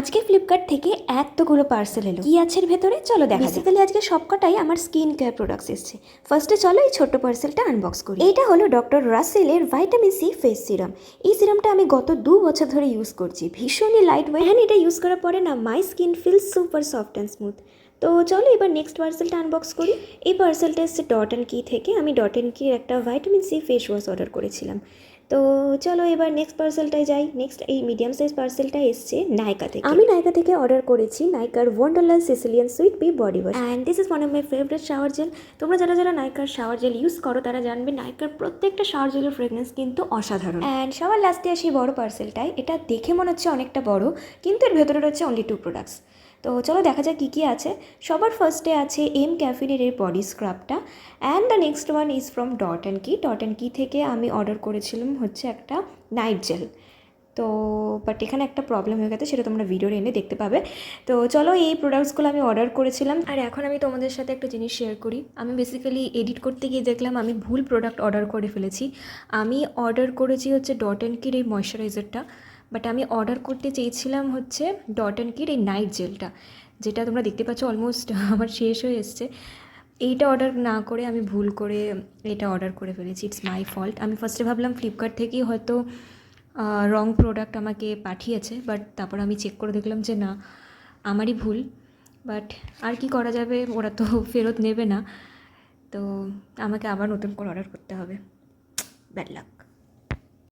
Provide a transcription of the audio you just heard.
আজকে ফ্লিপকার্ট থেকে এতগুলো পার্সেল এলো, কি আছে এর ভেতরে চলো দেখা যাক। বেসিক্যালি আজকে সবকটাই আমার স্কিন কেয়ার প্রোডাক্টস এসেছে। ফার্স্টে চলো এই ছোট্ট পার্সেলটা আনবক্স করি। এইটা হলো ডক্টর রাসেলের ভাইটামিন সি ফেস সিরাম। এই সিরামটা আমি গত 2 বছর ধরে ইউজ করছি, ভীষণই লাইট ওয়েট, অ্যান্ড এটা ইউজ করার পরে না মাই skin feels super soft and smooth. তো চলো এবার নেক্সট পার্সেলটা আনবক্স করি। এই পার্সেলটা এসছে ডট অ্যান্ড কি থেকে। আমি ডট অ্যান্ড কির একটা vitamin C face wash order করেছিলাম। তো চলো এবার নেক্সট পার্সেলটায় যাই। নেক্সট এই মিডিয়াম সাইজ পার্সেলটা এসছে নাইকা থেকে। আমি নাইকা থেকে অর্ডার করেছি নাইকার Wonderland Sicilian sweet pea body wash, and this is one of my favourite shower gel. তোমরা যারা যারা নাইকার শাওয়ার জেল ইউজ করো তারা জানবে নাইকার প্রত্যেকটা শাওয়ার জেলের ফ্রেগনেন্স কিন্তু অসাধারণ। অ্যান্ড সবার লাস্টে আসি বড় পার্সেলটায়। এটা দেখে মনে হচ্ছে অনেকটা বড়, কিন্তু এর ভেতরে রয়েছে অনলি 2 প্রোডাক্টস। তো চলো দেখা যাক কী কী আছে। সবার ফার্স্টে আছে এম ক্যাফিনের এই বডি স্ক্রাবটা, and the next one is from Dot and Key. Dot and Key থেকে আমি অর্ডার করেছিলাম হচ্ছে একটা নাইট জেল। তো বাট এখানে একটা প্রবলেম হয়ে গেছে, সেটা তোমরা ভিডিওর এনে দেখতে পাবে। তো চলো এই প্রোডাক্টসগুলো আমি অর্ডার করেছিলাম। আর এখন আমি তোমাদের সাথে একটা জিনিস শেয়ার করি। আমি বেসিক্যালি এডিট করতে গিয়ে দেখলাম আমি ভুল প্রোডাক্ট অর্ডার করে ফেলেছি। আমি অর্ডার করেছি হচ্ছে ডট অ্যান্ড কির এই ময়শ্চারাইজারটা, বাট আমি অর্ডার করতে চেয়েছিলাম হচ্ছে ডট অ্যান্ড কির এই নাইট জেলটা, যেটা তোমরা দেখতে পাচ্ছ অলমোস্ট আমার শেষ হয়ে এসছে। এইটা অর্ডার না করে আমি ভুল করে এটা অর্ডার করে ফেলেছি। It's my fault. আমি ফার্স্টে ভাবলাম ফ্লিপকার্ট থেকেই হয়তো রং প্রোডাক্ট আমাকে পাঠিয়েছে, বাট তারপর আমি চেক করে দেখলাম যে না, আমারই ভুল। বাট আর কি করা যাবে, ওরা তো ফেরত নেবে না, তো আমাকে আবার নতুন করে অর্ডার করতে হবে। Bad luck.